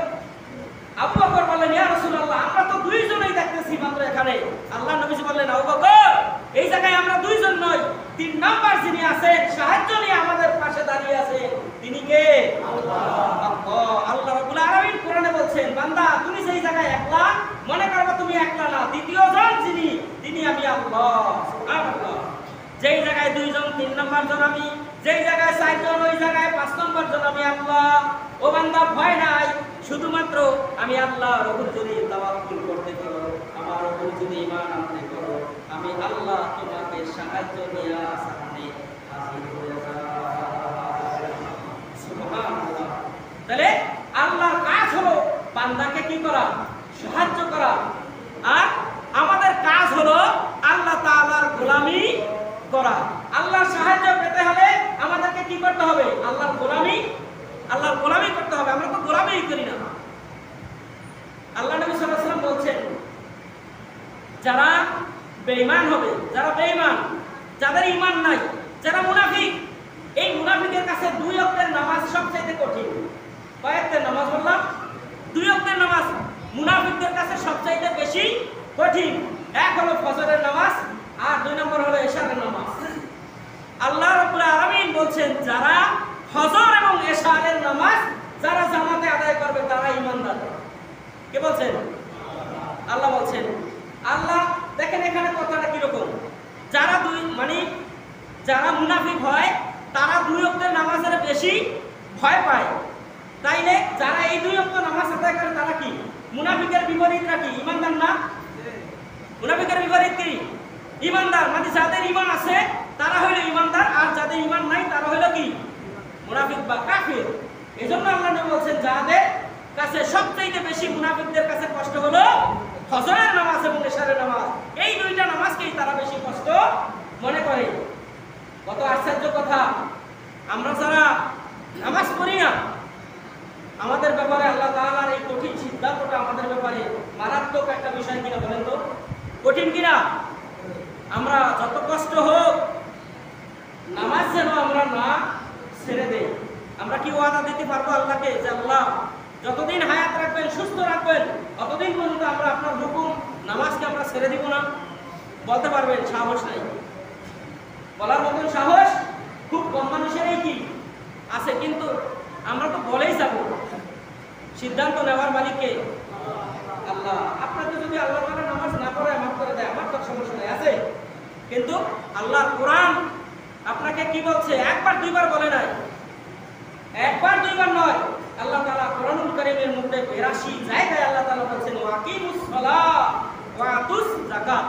A: আবু বকর বললেন, ইয়া রাসূলুল্লাহ আমরা তো দুইজনই দেখতেছি মাত্র এখানে। আল্লাহ নবী বললেন, আবু বকর এই জায়গায় আমরা দুইজন নই, তিন নাম্বার যিনি আছেন সাহায্য নিয়ে আমাদের পাশে দাঁড়িয়ে আছে তিনি কে? আল্লাহ। আল্লাহ রাব্বুল আলামিন কোরআনে বলছেন, বান্দা তুমি সেই জায়গায় একলা মনে করবে, তুমি একলা না, দ্বিতীয়জন যিনি তিনি আমি আল্লাহ। সুবহানাল্লাহ। যেই জায়গায় দুইজন তিন নাম্বার জন আমি, যেই জায়গায় চারজন ওই জায়গায় 5 নম্বর জন আমি আল্লাহ। ও বান্দা ভয় নাই, শুধুমাত্র আমি আল্লাহর উপর যদি তাওয়াক্কুল করতে পারো, আমার উপর যদি ঈমান আনতে পারো, আমি আল্লাহ তোমাকে সাহায্য নিয়ে সামনে হাজির হয়ে যাব। সুবহানাল্লাহ। তাহলে আল্লাহর কাজ হলো বান্দাকে কি করা? সাহায্য করা। আর আমাদের কাজ হলো আল্লাহ তাআলার গোলামি করা। আল্লাহর সাহায্য পেতে হলে আমাদেরকে কি করতে হবে? আল্লাহর গোলামি করতে হবে। আমরা তো গোলামিই করি না। আল্লাহ নবী সাল্লাল্লাহু আলাইহি ওয়াসাল্লাম বলছেন, যারা বেঈমান হবে, যারা বেঈমান, যাদের ঈমান নাই, যারা মুনাফিক, এই মুনাফিকের কাছে 2 ওয়াক্তের নামাজ সবচেয়ে কঠিন। কয় ওয়াক্তের নামাজ বললাম? 2 ওয়াক্তের নামাজ মুনাফিকদের কাছে সবচেয়ে বেশি কঠিন। এক হলো ফজরের নামাজ আর 2 নম্বর হলো ইশারের নামাজ। আল্লাহ রাব্বুল আলামিন বলছেন, যারা ফজর এবং ইশারের নামাজ যারা জামাতে আদায় করবে তারা ঈমানদার। কে বলছেন? আল্লাহ বলছেন। আল্লাহ দেখেন এখানে কথাটা কি রকম, যারা মুনাফিক হয় তারা 2 ওয়াক্তের নামাজের বেশি ভয় পায়। তাইলে যারা এই 2 ওয়াক্ত নামাজ আদায় করে তারা কি? মুনাফিকের বিপরীতটা কি? ঈমানদার না? মুনাফিকের বিপরীত কি? ঈমানদার। মানে যাদের ঈমান আছে তারা হলো ঈমানদার, আর যাদের ঈমান নাই তারা হলো কি? মুনাফিক বা কাফির। এজন্য আল্লাহ নবী বলেন, যাদের কাছে সবচেয়ে বেশি মুনাফিকদের কাছে কষ্ট হলো ফজরের নামাজ এবং ইশারের নামাজ। এই 2টা নামাজকেই তারা বেশি কষ্ট মনে করে। কত আশ্চর্য কথা! আমরা যারা নামাজ পড়ি না, আমাদের ব্যাপারে আল্লাহ তাআলার এই কঠিন সিদ্ধান্তটা আমাদের ব্যাপারে মারাত্মক একটা বিষয় কিনা বলেন তো? কঠিন কিনা? আমরা যত কষ্ট হোক নামাজ যেন আমরা না ছেড়ে দেই। আমরা কি ওয়াদা দিতে পারবো আল্লাহকে যে আল্লাহ যতদিন হায়াত রাখবেন, সুস্থ রাখবেন, ততদিন পর্যন্ত আমরা আপনার হুকুম নামাজকে আমরা ছেড়ে দিব না? বলতে পারবেন? সাহস নাই। বলার মতন সাহস খুব কম মানুষেরই কি আছে, কিন্তু আমরা তো বলেই যাব। সিদ্ধান্ত নেওয়ার মালিককে আল্লাহ। আপনাকে যদি আল্লাহ তাআলা নামাজ না পড়ে মাফ করে দেয়, আমার তো সমস্যা নাই, আছে। কিন্তু আল্লাহর কোরআন আপনাকে কি বলছে? একবার দুইবার বলে নাই, একবার দুইবার নয়। আল্লাহ তাআলা কোরআনুল কারীমের মধ্যে 82 জায়গায় আল্লাহ তাআলা বলেছেন, ওয়াকিমুস সালাহ ওয়া আতুস যাকাত।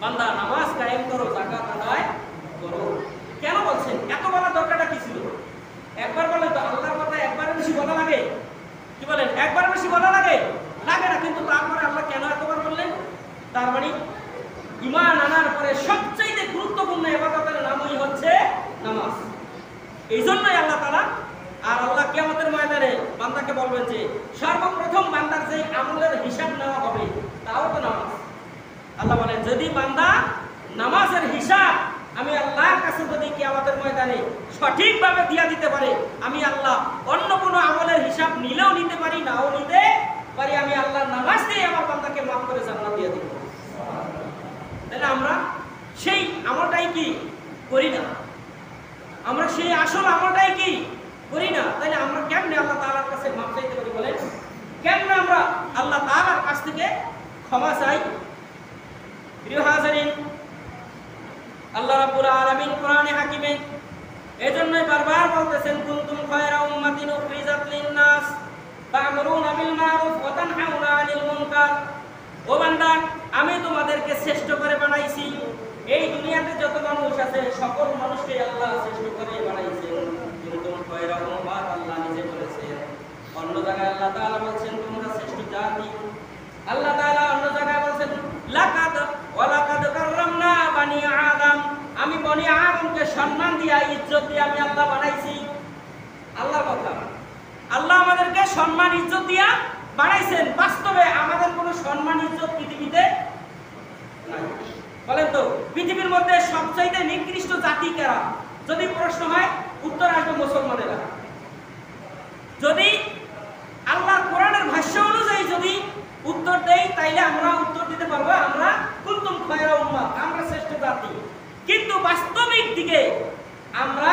A: বান্দা নামাজ কায়েম করো, যাকাত আদায় করো। কেন বলছেন? এত বলার দরকারটা কি ছিল? একবার বলে তো আল্লাহর কথা একবারের বেশি বলা লাগে? কি বলেন? একবার বেশি বলা লাগে? লাগে না, কিন্তু তারপরে আল্লাহ কেন এতবার বললেন? তার মানে ঈমান আনার পরে সবচেয়ে গুরুত্বপূর্ণ ইবাদতের নামই হচ্ছে নামাজ। এই জন্যই আল্লাহ তাআলা আর আল্লাহ কিয়ামতের ময়দানে বান্দাকে বলবেন যে সর্বপ্রথম বান্দার যে আমলের হিসাব নেওয়া হবে তাও তো নামাজ। আল্লাহ বলেন যদি বান্দা নামাজের হিসাব আমি আল্লাহর কাছে যদি কিয়ামতের ময়দানে সঠিকভাবে দিয়া দিতে পারে, আমি আল্লাহ অন্য কোনো আমলের হিসাব নিলেও নিতে পারি, নাও নিতে পারি, আমি আল্লাহর নামাজ দিয়ে আমার বান্দাকে মাফ করে জান্নাত দিয়ে দিব। তাহলে আমরা সেই আমলটাই কি করি না? আমরা সেই আসল আমলটাই কি করি না? তাহলে আমরা কেমনে আল্লাহ তাআলার কাছে মাফ চাইতে পারি বলেন? কেমনে আমরা আল্লাহ তাআলার কাছ থেকে ক্ষমা চাই? প্রিয় হাজিরিন, আল্লাহ রাব্বুল আলামিন কোরআনে হাকিমে এজন্যই বারবার বলতেছেন কুনতুম খায়রা উম্মাতিন উখরিজাত লিন-নাস তা'মুরুনা বিল মা'রুফ ওয়া তানহাউনা আনিল মুনকার। ও বান্দা, আমি তোমাদেরকে শ্রেষ্ঠ করে বানাইছি। এই দুনিয়াতে যত মানুষ আছে সকল মানুষকে আল্লাহ শ্রেষ্ঠ করে বানাইছেন। কুনতুম খায়রা উম্মাত আল্লাহ নিজে বলেছেন। অন্য জায়গায় আল্লাহ তাআলা বলেছেন তোমরা শ্রেষ্ঠ জাতি। আল্লাহ তাআলা অন্য জায়গায় বলেছেন লাকাদ ওয়া লাকাদ কাররামনা বানি আদম। আমি বনি আদমকে সম্মান দিয়া ইজ্জত দিয়ে আমি আল্লাহ বানাইছি। আল্লাহর কথা। আল্লাহ আমাদেরকে সম্মান ইজ্জত দিয়া বানাইছেন। বাস্তবে আমাদের কোনো সম্মান ইজ্জত পৃথিবীতে নাই। বলেন তো পৃথিবীর মধ্যে সবচাইতে নিকৃষ্ট জাতি কারা? যদি প্রশ্ন হয় উত্তর আসবে মুসলমানেরা। যদি আল্লাহর কোরআনের ভাষ্য অনুযায়ী যদি উত্তর দেই তাইলে আমরা উত্তর দিতে পারবো আমরা কুনতুম খায়রা উম্মাহ, আমরা শ্রেষ্ঠ জাতি। কিন্তু বাস্তবিক দিকে আমরা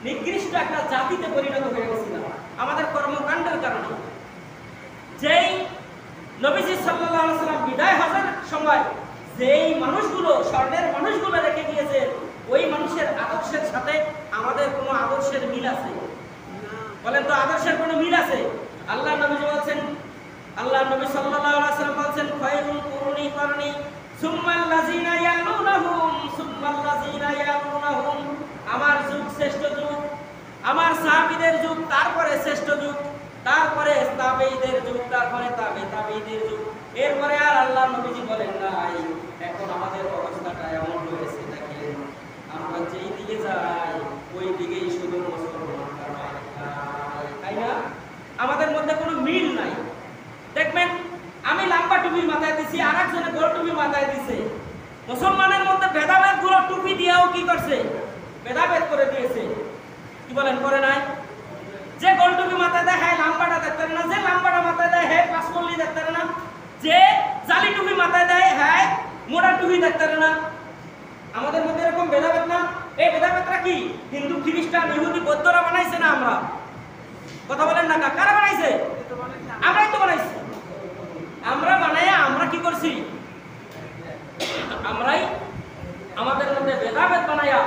A: নিকৃষ্ট একটা জাতিতে পরিণত হয়ে গেছিলাম আমাদের কর্মকাণ্ডের কারণে। যেই নবীজি সাল্লাল্লাহু আলাইহি ওয়াসাল্লাম বিদায় হজের সময় যেই মানুষগুলো স্বর্ণের মানুষগুলো রেখে গিয়েছেন, ওই মানুষের আদর্শের সাথে আমাদের কোনো আদর্শের মিল আছে? বলেন তো আদর্শের কোনো মিল আছে? আল্লাহ নবীজি বলেছেন, আল্লাহ নবী সাল্লাল্লাহু আলাইহি ওয়াসাল্লাম বলেছেন খায়রুল কুরুনি কারনি সুম্মাল্লাযিনা ইয়ালুনাহুম সুম্মাল্লাযিনা ইয়ালুনাহুম। আমার যুগ শ্রেষ্ঠ যুগ, আমার সাহাবীদের যুগ, তারপরে শ্রেষ্ঠ যুগ, তারপরে তাবেঈদের যুগ, তারপরে তাবেঈদের যুগ। এরপরে আর আল্লাহ নবীজি বলেন নাই। এখন আমাদের অবস্থাটা এমন হয়েছে দেখেন, আমরা যেই দিকে যাই ওই দিকেই শুধু মুসলমান, তাই না? আমাদের মধ্যে কোনো মিল নাই। দেখবেন আমি লম্বা টুপি মাথায় দিছি, আরেকজনে গোল টুপি মাথায় দিছে। মুসলমানের মধ্যে ভেদাভেদ গুলো টুপি দিয়েও কি করছে? ভেদাভেদ করে দিয়েছে। কি বলেন? করে নাই? যে গোল টুপি মাথায় দেয় হ্যাঁ লম্বাটা দেখতে না, যে লম্বাটা মাথায় দেয় হ্যাঁ পাঁচকল্লি দেখতে না, যে জালি টুপি মাথায় দেয় হ্যাঁ মোড়া টুপি দেখতে না। আমাদের মধ্যে এরকম ভেদাভেদ না? এই ভেদাভেদটা কি হিন্দু, খ্রিস্টান, ইহুদি, বৌদ্ধরা বানাইছে না আমরা? কথা বলেন না? কারা বানাইছে? আমরাই তো বানাইছি। আমরা বানাইয়া আমরা কি করছি? আমরাই আমাদের মধ্যে ভেদাভেদ বানাইয়া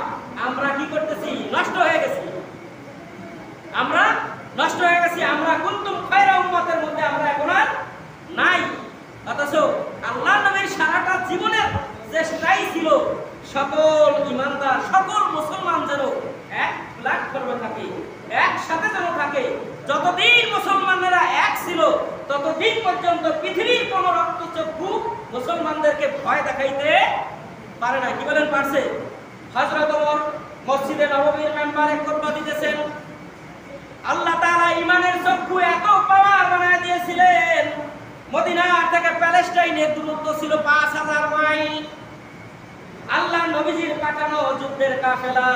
A: আমরা কি করতেছি? নষ্ট হয়ে গেছি। আমরা নষ্ট হয়ে গেছি। আমরা কুনতুম খায়রা উম্মাতের মধ্যে আমরা এখন আর নাই। অথচ আল্লাহ নবীর সারাটা জীবনের চেষ্টাই ছিল সকল ঈমানদার, সকল মুসলমান যেন এক প্ল্যাটফর্মে থাকে, একসাথে যেন থাকে। যতদিন মুসলমানেরা এক ছিল ততদিন পর্যন্ত পৃথিবীর কোন রক্তচক্ষু মুসলমানদেরকে ভয় দেখাইতে পারে না। কি বলেন? পারছে? হযরত ওমর মসজিদে নববীর মেম্বারে খুতবা দিতেছেন। আল্লাহ তাআলা ঈমানের চক্ষু এত পাওয়ার বানায় দিয়েছিলেন, মদিনা থেকে প্যালেস্টাইনের দূরত্ব ছিল 5000 মাইল। আল্লাহ নবীজির পাঠানো যুদ্ধের কাফেলা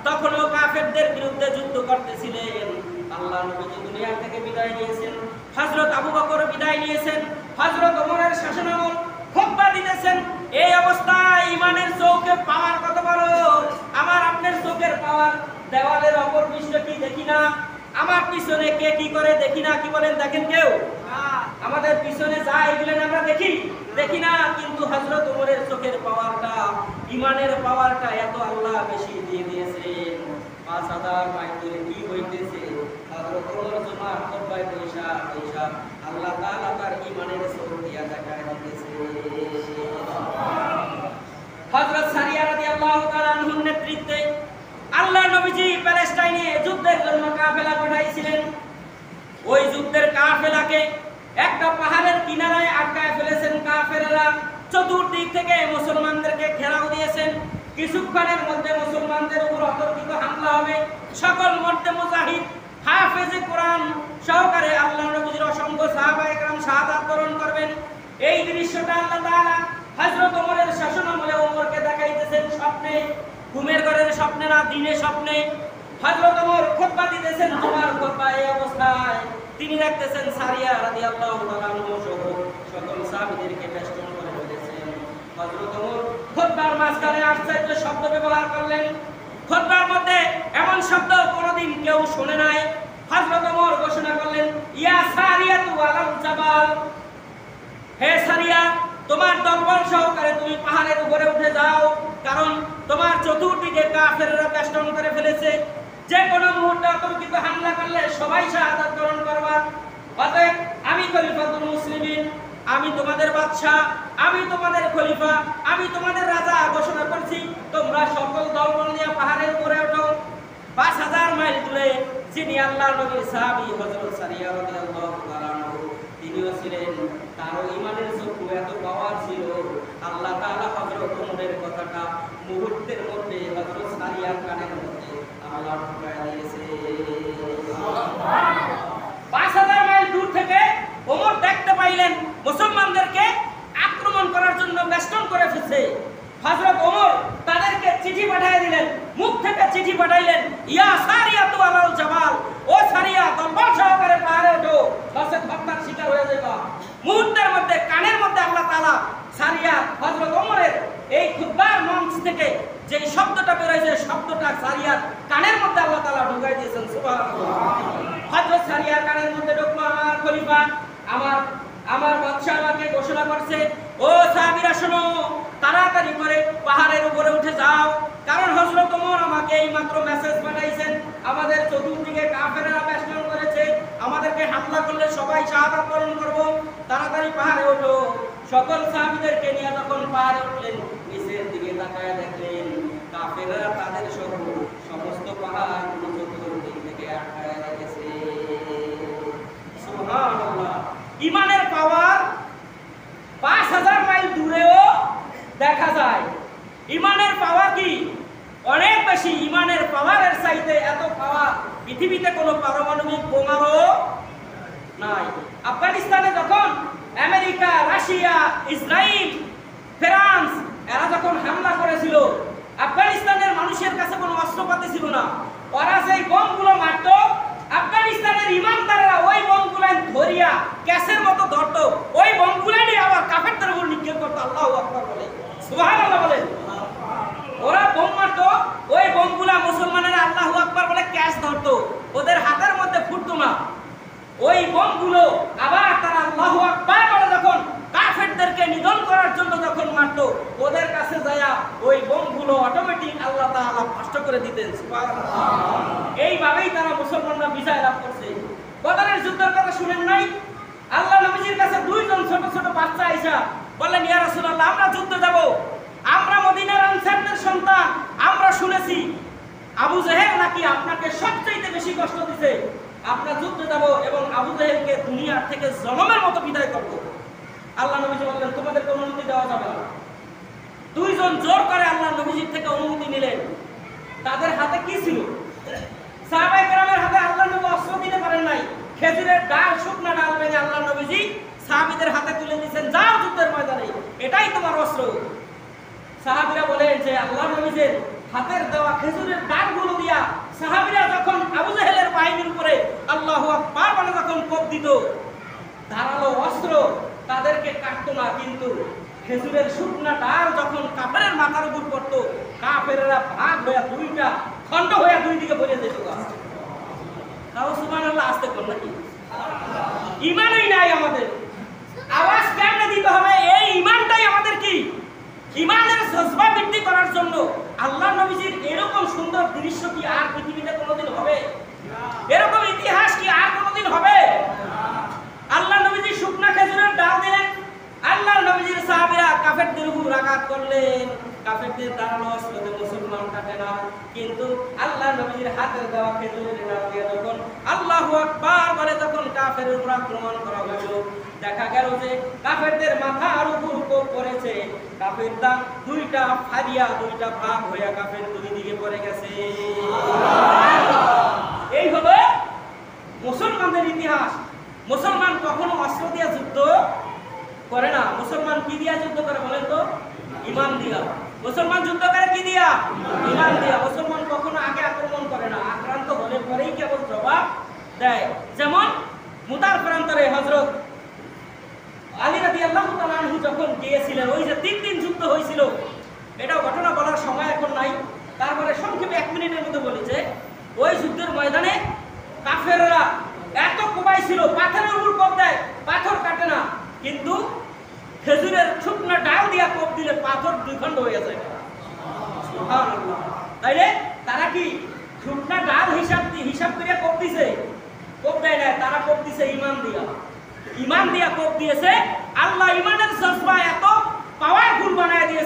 A: তখনও কাফেরদের বিরুদ্ধে যুদ্ধ করতেছিলেন। আল্লাহ নবীজি দুনিয়া থেকে বিদায় নিয়েছেন, হযরত আবু বকর বিদায় নিয়েছেন, হযরত ওমরের শাসনামল খুতবা দিতেছেন। এই অবস্থায় ঈমানের চোখে পাওয়ার কত বড়! আমার আপনার চোখের পাওয়ার দেওয়ালের অপর পৃষ্ঠ কি দেখি না? আমার পিছনে কে কি করে দেখি না। কি বলেন? দেখেন কেউ? আমাদের পিছনে যা এগুলো আমরা দেখি না। কিন্তু হযরত ওমরের চোখের পাওয়ারটা, ঈমানের পাওয়ারটা এত আল্লাহ বেশি দিয়ে দিয়েছেন। 5000 মাইল দূরে কি হইতেছে? হযরত ওমর জুমার খুতবায় পয়সা আল্লাহ তাআলা তার ঈমানের চোখ দিয়া দেখায় দিতেছে। হযরত সারিয়া রাদিয়াল্লাহু তাআলা আনহুর নেতৃত্বে আল্লাহর নবীজি প্যালেস্টাইনে যুদ্ধের জন্য কাফেলা পাঠাইছিলেন। ওই যুদ্ধের কাফেলাকে একটা পাহাড়ের কিনারায় আটকায় ফেলেছেন কাফেররা। চতুর্দিক থেকে মুসলমানদেরকে ঘেরাও দিয়েছেন। কিছুক্ষণের মধ্যে মুসলমানদের উপর অতর্কিত হামলা হবে। সকল মর্দে মুজাহিদ হাফেজে কোরআন সহকারে আল্লাহর নবীর অসংখ্য সাহাবায়ে কেরাম শাহাদাত বরণ করবেন। এই দৃশ্যটা আল্লাহ তাআলা হযরত ওমরের শাসনামলে ওমরকে দেখাইতেছেন স্বপ্নে, ঘুমের ঘরের স্বপ্নে না, দিনে স্বপ্নে। হযরত ওমর খুতবা দিতেছেন, জুমার খুতবা এই অবস্থায় তিনি দেখতেছেন সারিয়া রাদিয়াল্লাহু তাআলা আনহু সহ সকল সাহাবীদেরকে বেষ্টন করে ফেলেছেন। হযরত ওমর খুতবার মাঝখানে আশ্চর্য শব্দ ব্যবহার করলেন। খুতবার মধ্যে এমন শব্দ কোনোদিন কেউ শুনে নাই। হযরত ওমর ঘোষণা করলেন, ইয়া সারিয়াতু আলাল জাবাল, হে সারিয়া, তোমার দলবল সহকারে তুমি পাহাড়ের উপরে উঠে যাও, কারণ তোমার চতুর্দিকে কাফেররা বেষ্টন করে ফেলেছে। যে কোনো মুহূর্তে অতর্কিত হামলা করলে সবাই শাহাদাত বরণ করবা। অতএব আমি খলিফাতুল মুসলিমিন, আমি তোমাদের বাদশা, আমি তোমাদের খলিফা, আমি তোমাদের রাজা ঘোষণা করছি, তোমরা সকল দলবল নিয়ে পাহাড়ের উপরে ওঠো। 5000 মাইল দূরে যিনি আল্লাহর নবীর সাহাবী হযরত সারিয়া রাদিয়াল্লাহু তাআলা আনহু, তিনিও ছিলেন। তারও ঈমানের চক্ষু এত পাওয়ার ছিল, আল্লাহ তাআলা হযরত ওমরের কথাটা মুহূর্তের মধ্যে হযরত সারিয়ার কানের মধ্যে আল্লাহ ঢুকায় দিয়েছে। 5000 মাইল দূর থেকে ওমর দেখতে পাইলেন মুসলমানদেরকে আক্রমণ করার জন্য বেষ্টন করে ফেলেছে। হযরত ওমর তাদেরকে চিঠি পাঠিয়ে দিলেন, মুখ থেকে চিঠি পাঠাইলেন, ইয়া সারিয়াতু আলাল জাবাল, ও সারিয়া দলবল সহকারে পাহাড়ে ওঠো, নচেৎ হত্যার শিকার হয়ে যাবে। মুহূর্তের মধ্যে কানের মধ্যে আল্লাহ তাআলা সারিয়া হযরত ওমরের এই খুতবার মঞ্চ থেকে যে শব্দটা বের হয়েছে, শব্দটা সারিয়ার কানের মধ্যে আল্লাহ তাআলা ঢুকাই দিয়েছেন। সুবহানাল্লাহ। হযরত সারিয়ার কানের মধ্যে ঢুকলো, আমার খলিফা, আমার বাদশা আমাকে ঘোষণা করছে, ও সাহাবীরা শোনো, তাড়াতাড়ি করে পাহাড়ের উপরে উঠে যাও, কারণ হযরত ওমর আমাকে এইমাত্র মেসেজ পাঠাইছেন, আমাদের চতুর্দিকে কাফেররা বেষ্টন করেছে, আমাদেরকে হামলা করলে সবাই শাহাদাত বরণ করব, তাড়াতাড়ি পাহাড়ে ওঠো। সকল সাহাবীদেরকে নিয়ে যখন পাহাড়ে উঠলেন, নিচের দিকে তাকায় দেখলেন কাফেররা তাদের সহ সমস্ত পাহাড়গুলো চতুর্দিক থেকে আটকায় রেখেছে। সুবহানাল্লাহ। ঈমানের পাওয়ার 5000 মাইল দূরেও দেখা যায়। ঈমানের পাওয়ার কি অনেক বেশি। ঈমানের পাওয়ারের চাইতে এত পাওয়ার পৃথিবীতে কোনো পারমাণবিক বোমারও নাই। আফগানিস্তানে যখন আমেরিকা, রাশিয়া, ইসরায়েল, ফ্রান্স এরা যখন হামলা করেছিল, আফগানিস্তানের মানুষের কাছে কোনো অস্ত্রপাতি ছিল না। ওরা যেই বোমগুলো মারত, আফগানিস্তানের ইমানদাররা ওই বোমগুলো ধরিয়া গ্যাসের মতো ধরত, ওই বোমগুলো নিয়ে আবার কাফেরদের উপর নিক্ষেপ করত। আল্লাহু আকবার বলে, সুবহানাল্লাহ বলে। ওরা বোম মারত, ওই বোমগুলা মুসলমানেরা আল্লাহু আকবার বলে ক্যাচ ধরত, ওদের হাতের মধ্যে ফুটতো না। ওই বোমগুলো আবার তারা আল্লাহু আকবার বলে যখন কাফেরদেরকে নিধন করার জন্য যখন মারত, ওদের কাছে যায়া ওই বোমগুলো অটোমেটিক আল্লাহ তাআলা নষ্ট করে দিতেন। সুবহানাল্লাহ। এইভাবেই তারা মুসলমানরা বিজয় লাভ করছে। বদরের যুদ্ধের কথা শুনেন নাই? আল্লাহ নবীজির কাছে দুইজন ছোট ছোট বাচ্চা আইসা বললেন, ইয়া রাসূলুল্লাহ, আমরা যুদ্ধে যাব, আমরা মদিনার আনসারদের সন্তান, আমরা শুনেছি আবু জেহেল নাকি আপনাকে সবচেয়ে বেশি কষ্ট দিয়েছে, আমরা যুদ্ধে যাব এবং আবু জেহেলকে দুনিয়ার থেকে জনমের মতো বিদায় করব। আল্লাহ নবীজি বললেন, তোমাদেরকে অনুমতি দেওয়া যাবে না। দুইজন জোর করে আল্লাহ নবীজির থেকে অনুমতি নিলেন। তাদের হাতে কি ছিল? সাহাবায়ে কেরামের হাতে আল্লাহ নবী অস্ত্র দিতে পারেন নাই। খেজুরের ডাল, শুকনা ডাল ভেঙে আল্লাহ নবীজি সাহাবীদের হাতে তুলে দিয়েছেন, যাও যুদ্ধের ময়দানে, এটাই তোমার অস্ত্র। সাহাবীরা বলেন যে আল্লাহ নবীজির হাতের দেওয়া খেজুরের ডালগুলো দিয়া সাহাবীরা যখন আবু জেহেলের বাহিনীর উপরে আল্লাহু আকবার বলে যখন কোপ দিত, ধারালো অস্ত্র তাদেরকে কাটতো না, কিন্তু খেজুরের শুকনা ডাল যখন কাফেরের মাথার উপর পড়তো, কাফেরেরা ভাগ হয়ে দুইটা খণ্ড হয়ে দুই দিকে পড়ে যেত। তাও সুবহানাল্লাহ আসতে কোন নাকি? ঈমানই নাই আমাদের। আওয়াজ কেমনে দিতে হবে? এই ঈমানটাই আমাদের কি? ঈমানের জজবা বৃদ্ধি করার জন্য আল্লাহ নবীজির এরকম সুন্দর দৃশ্য কি আর পৃথিবীতে কোনোদিন হবে? এরকম ইতিহাস কি আর কোনোদিন হবে? আল্লাহ নবীজি শুকনা খেজুরের ডাল দিলেন, আল্লাহ নবীজির সাহাবীরা কাফেরদের উপর আঘাত করলেন, কাফেরদের ধারালো অস্ত্রতে মুসলমান কাটে না, কিন্তু আল্লাহ নবীর হাতের দেওয়া খেজুরের নাম দিয়ে যখন আল্লাহু আকবার বলে তখন কাফেরের উপর আক্রমণ করা হলো, দেখা গেল যে কাফেরদের মাথার উপর কোপ পড়েছে, কাফেররা দুইটা ফারিয়া দুইটা ভাগ হয়ে কাফের দুই দিকে পড়ে গেছে। এই হলো মুসলমানদের ইতিহাস। মুসলমান কখনো অস্ত্র দিয়ে যুদ্ধ করে না। মুসলমান কি দিয়া যুদ্ধ করে বলেন তো? ঈমান দিয়া। মুসলমান যুদ্ধ করে কি দিয়া? ঈমান দিয়া। মুসলমান কখনো আগে আক্রমণ করে না, আক্রান্ত হলে পরেই কেবল জবাব দেয়। যেমন মুতার প্রান্তরে হযরত আলী রাদিয়াল্লাহু তাআলা আনহু যখন গিয়েছিলেন, ওই যে 3 দিন যুদ্ধ হয়েছিল, এটা ঘটনা বলার সময় এখন নাই, তারপরে সংক্ষেপে 1 মিনিটের মধ্যে বলি যে ওই যুদ্ধের ময়দানে কাফেররা এত কোবাই ছিল, পাথরের উপর কোপ দেয়, পাথর কাটে না, কিন্তু খেজুরের শুকনো ডাল দিয়া কোপ দিলে পাথর 2 খণ্ড হয়ে যায়। সুবহানাল্লাহ। তাইলে তারা কি শুকনো ডাল হিসাব করে কোপ দিছে? কোপ দেয় না, তারা কোপ দিছে ঈমান দিয়া। ঈমান দিয়া কোপ দিয়েছে। আল্লাহ ঈমানের জজবা এত পাওয়ারফুল বানায় দিয়েছে।